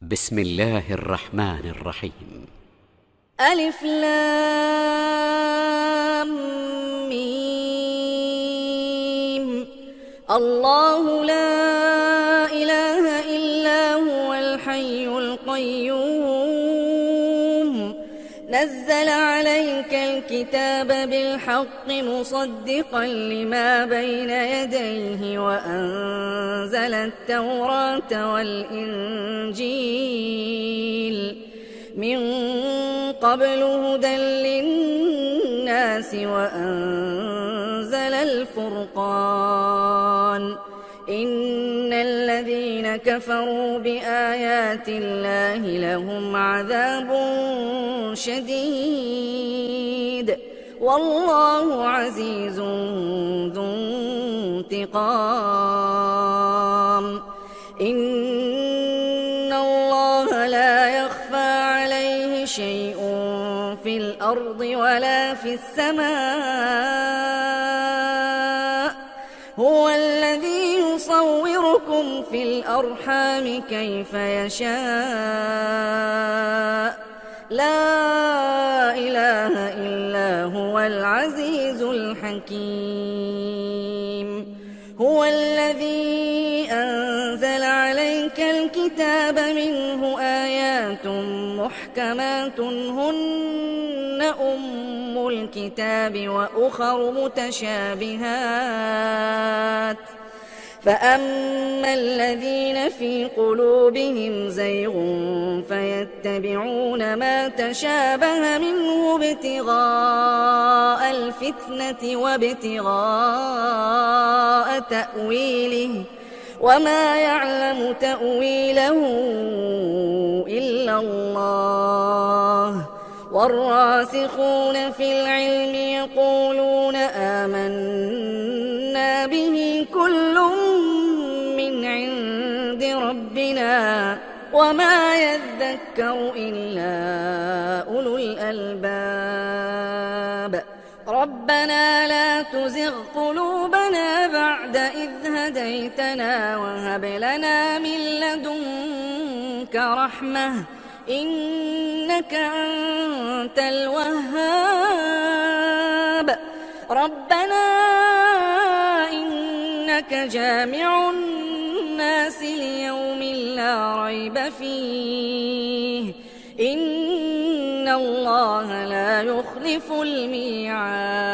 بسم الله الرحمن الرحيم. ألف لام ميم. الله لا إله إلا هو الحي القيوم نزل عليك الكتاب بالحق مصدقا لما بين يديه وأنزل التوراة والإنجيل من قبل هدى للناس وأنزل الفرقان إن الذين كفروا بآيات الله لهم عذاب شديد والله عزيز ذو انتقام. إن الله لا يخفى عليه شيء في الأرض ولا في السماء هو الذي يصوركم في الأرحام كيف يشاء لا إله إلا هو العزيز الحكيم. هو الذي أنزل عليك الكتاب منه آيات محكمات هن أم الكتاب وأخر متشابهات فأما الذين في قلوبهم زيغ فيتبعون ما تشابه منه ابتغاء الفتنة وابتغاء تأويله وما يعلم تأويله إلا الله والراسخون في العلم يقولون آمنا به كل من عند ربنا وما يذكر إلا أولو الألباب. ربنا لا تزغ قلوبنا بعد إذ هديتنا وهب لنا من لدنك رحمة إنك أنت الوهاب. ربنا إنك جامع الناس ليوم لا ريب فيه إن الله لا يخلف الميعاد.